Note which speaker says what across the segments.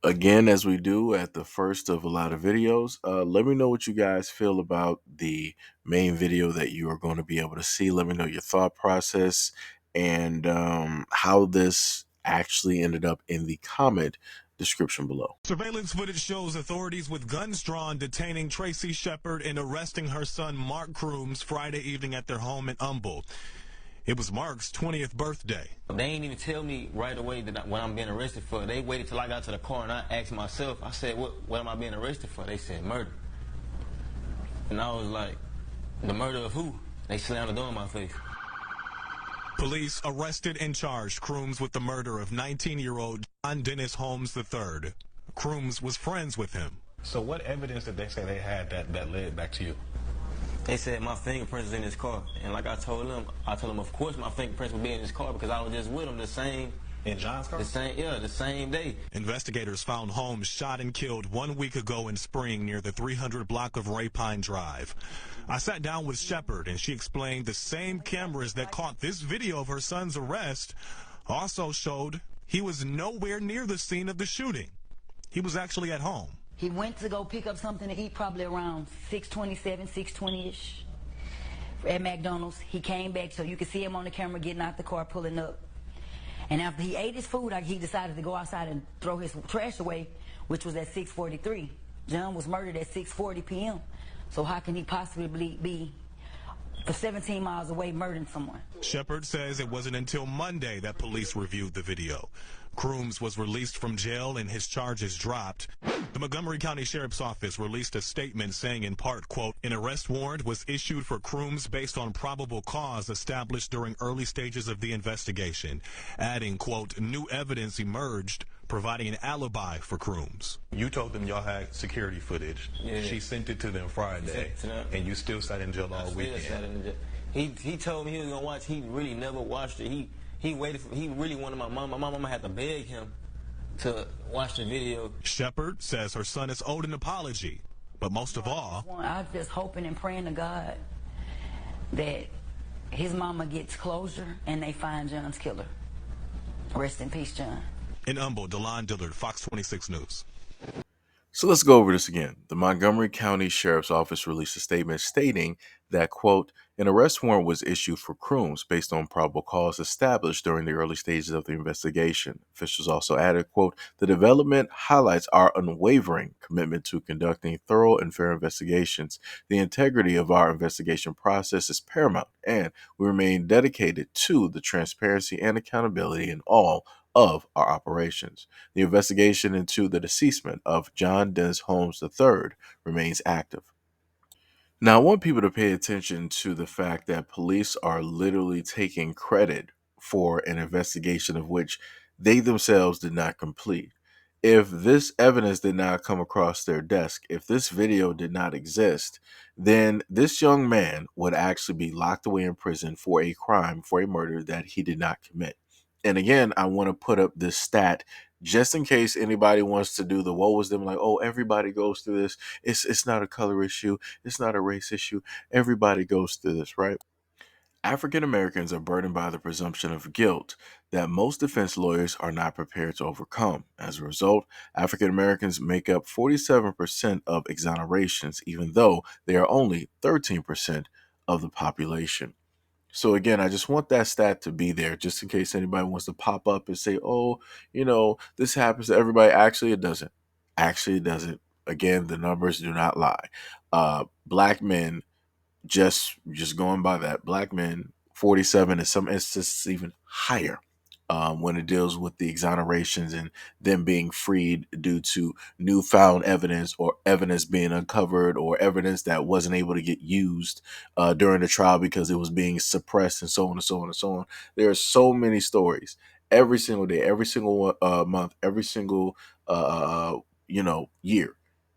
Speaker 1: Again, as we do at the first of a lot of videos, let me know what you guys feel about the main video that you are going to be able to see. Let me know your thought process and how this actually ended up in the comment description below.
Speaker 2: Surveillance footage shows authorities with guns drawn detaining Tracy Shepard and arresting her son Mark Crooms Friday evening at their home in Humble. It was Mark's 20th birthday.
Speaker 3: They ain't even tell me right away that what I'm being arrested for. They waited till I got to the car and I asked myself, I said, what am I being arrested for? They said murder. And I was like, the murder of who? They slammed the door in my face.
Speaker 2: Police arrested and charged Crooms with the murder of 19-year-old John Dennis Holmes III. Crooms was friends with him.
Speaker 4: So what evidence did they say they had that led back to you?
Speaker 3: They said my fingerprints was in his car. And like I told them, of course my fingerprints would be in his car because I was just with him the same.
Speaker 4: In John's car?
Speaker 3: The same day.
Speaker 2: Investigators found Holmes shot and killed 1 week ago in spring near the 300 block of Rapine Drive. I sat down with Shepard and she explained the same cameras that caught this video of her son's arrest also showed he was nowhere near the scene of the shooting. He was actually at home.
Speaker 5: He went to go pick up something to eat probably around 6:27, 6:20-ish at McDonald's. He came back so you could see him on the camera getting out the car, pulling up. And after he ate his food, he decided to go outside and throw his trash away, which was at 6:43. John was murdered at 6:40 p.m. So how can he possibly be for 17 miles away murdering someone?
Speaker 2: Shepard says it wasn't until Monday that police reviewed the video. Crooms was released from jail and his charges dropped. The Montgomery County Sheriff's Office released a statement saying in part, quote, an arrest warrant was issued for Crooms based on probable cause established during early stages of the investigation, adding, quote, new evidence emerged providing an alibi for Crooms.
Speaker 4: You told them y'all had security footage.
Speaker 3: Yeah.
Speaker 4: She sent it to them Friday, and you still sat in jail all weekend.
Speaker 3: He told me he was gonna watch. He really never watched it. He waited for. He really wanted my mom. My mama had to beg him to watch the video.
Speaker 2: Shepard says her son is owed an apology, but most of all,
Speaker 5: I'm just hoping and praying to God that his mama gets closure and they find John's killer. Rest in peace, John.
Speaker 2: in Humble, Delon Dillard, Fox 26 News.
Speaker 1: So let's go over this again. The Montgomery County Sheriff's Office released a statement stating that, quote, an arrest warrant was issued for Crooms based on probable cause established during the early stages of the investigation. Officials also added, quote, the development highlights our unwavering commitment to conducting thorough and fair investigations. The integrity of our investigation process is paramount, and we remain dedicated to the transparency and accountability in all of our operations. The investigation into the deceasement of John Dennis Holmes III remains active. Now, I want people to pay attention to the fact that police are literally taking credit for an investigation of which they themselves did not complete. If this evidence did not come across their desk, if this video did not exist, then this young man would actually be locked away in prison for a crime, for a murder that he did not commit. And again, I want to put up this stat just in case anybody wants to do the woe was them, like, oh, everybody goes through this. It's not a color issue. It's not a race issue. Everybody goes through this, right? African Americans are burdened by the presumption of guilt that most defense lawyers are not prepared to overcome. As a result, African Americans make up 47% of exonerations, even though they are only 13% of the population. So again, I just want that stat to be there just in case anybody wants to pop up and say, oh, this happens to everybody. Actually, it doesn't. Actually, it doesn't. Again, the numbers do not lie. Black men, just going by that, black men, 47, in some instances even higher. When it deals with the exonerations and them being freed due to newfound evidence or evidence being uncovered or evidence that wasn't able to get used during the trial because it was being suppressed and so on and so on and so on. There are so many stories every single day, every single month, every single year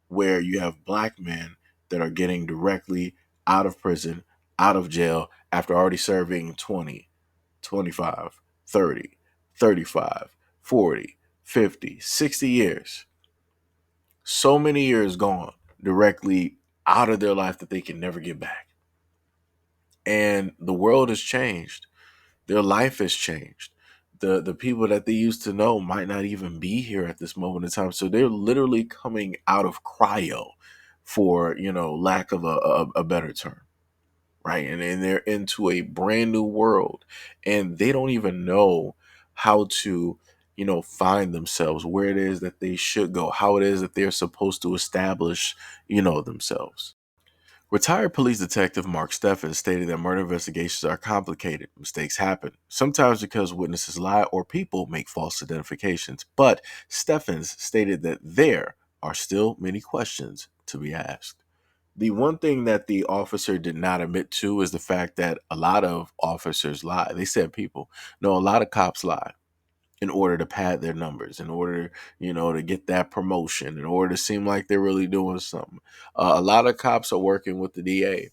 Speaker 1: where you have black men that are getting directly out of prison, out of jail after already serving 20, 25, 30, 35, 40, 50, 60 years. So many years gone directly out of their life that they can never get back. And the world has changed. Their life has changed. The people that they used to know might not even be here at this moment in time. So they're literally coming out of cryo, for lack of a better term, right? And they're into a brand new world, and they don't even know how to find themselves, where it is that they should go, how it is that they're supposed to establish themselves. Retired police detective Mark Steffens stated that murder investigations are complicated. Mistakes happen, sometimes because witnesses lie or people make false identifications. But Steffens stated that there are still many questions to be asked. The one thing that the officer did not admit to is the fact that a lot of officers lie. They said people. No, a lot of cops lie in order to pad their numbers, in order, to get that promotion, in order to seem like they're really doing something. A lot of cops are working with the DA.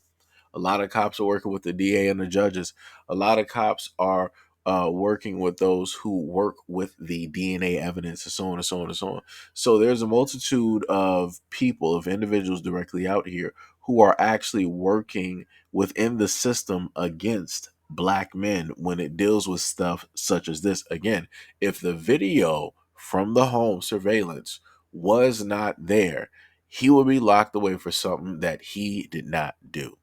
Speaker 1: A lot of cops are working with the DA and the judges. A lot of cops are working with those who work with the DNA evidence, and so on and so on and so on. So there's a multitude of people, of individuals directly out here who are actually working within the system against black men when it deals with stuff such as this. Again, if the video from the home surveillance was not there, he would be locked away for something that he did not do.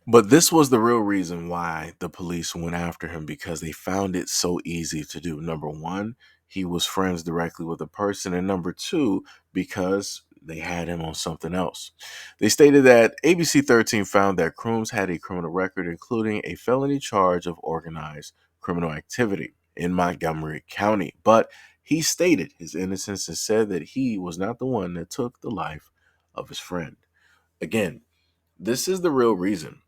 Speaker 1: But this was the real reason why the police went after him, because they found it so easy to do. Number one, he was friends directly with the person. And number two, because they had him on something else. They stated that ABC 13 found that Crooms had a criminal record, including a felony charge of organized criminal activity in Montgomery County. But he stated his innocence and said that he was not the one that took the life of his friend. Again, this is the real reason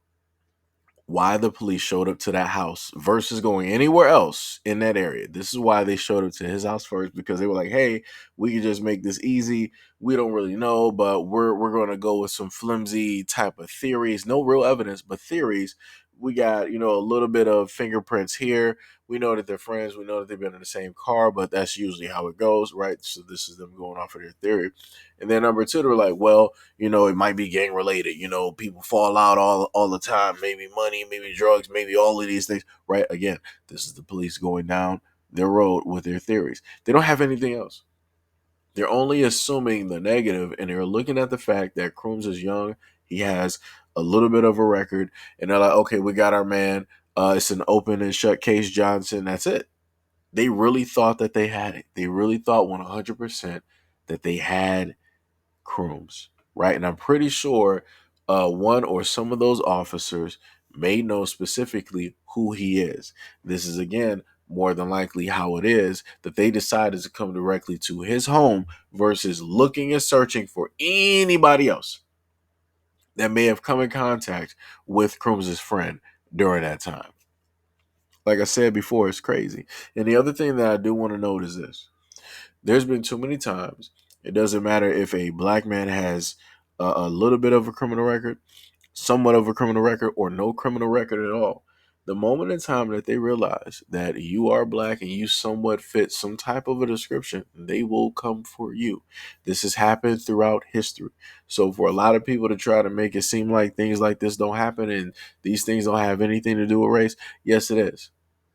Speaker 1: why the police showed up to that house versus going anywhere else in that area. This is why they showed up to his house first, because they were like, hey, we can just make this easy. We don't really know, but we're going to go with some flimsy type of theories. No real evidence, but theories. We got, a little bit of fingerprints here. We know that they're friends. We know that they've been in the same car, but that's usually how it goes, right? So this is them going off of their theory. And then number two, they're like, well, it might be gang related. People fall out all the time. Maybe money, maybe drugs, maybe all of these things, right? Again, this is the police going down their road with their theories. They don't have anything else. They're only assuming the negative, and they're looking at the fact that Crooms is young. He has a little bit of a record, and they're like, okay, we got our man. It's an open and shut case, Johnson. That's it. They really thought that they had it. They really thought 100% that they had Crooms, right? And I'm pretty sure one or some of those officers may know specifically who he is. This is, again, more than likely how it is that they decided to come directly to his home versus looking and searching for anybody else that may have come in contact with Crooms' friend during that time. Like I said before, it's crazy. And the other thing that I do want to note is this. There's been too many times. It doesn't matter if a black man has a little bit of a criminal record, somewhat of a criminal record, or no criminal record at all. The moment in time that they realize that you are black and you somewhat fit some type of a description, they will come for you. This has happened throughout history. So for a lot of people to try to make it seem like things like this don't happen and these things don't have anything to do with race, yes, it is.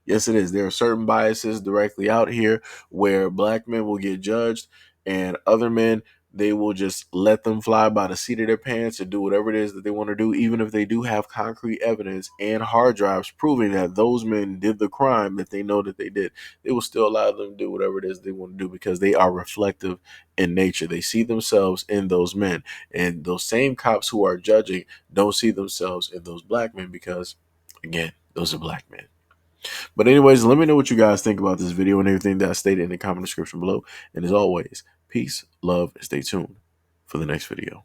Speaker 1: Yes, it is. There are certain biases directly out here where black men will get judged and other men, they will just let them fly by the seat of their pants and do whatever it is that they want to do, even if they do have concrete evidence and hard drives proving that those men did the crime that they know that they did. They will still allow them to do whatever it is they want to do because they are reflective in nature. They see themselves in those men. And those same cops who are judging don't see themselves in those black men because, again, those are black men. But anyways, let me know what you guys think about this video and everything that I stated in the comment description below. And as always, peace, love, and stay tuned for the next video.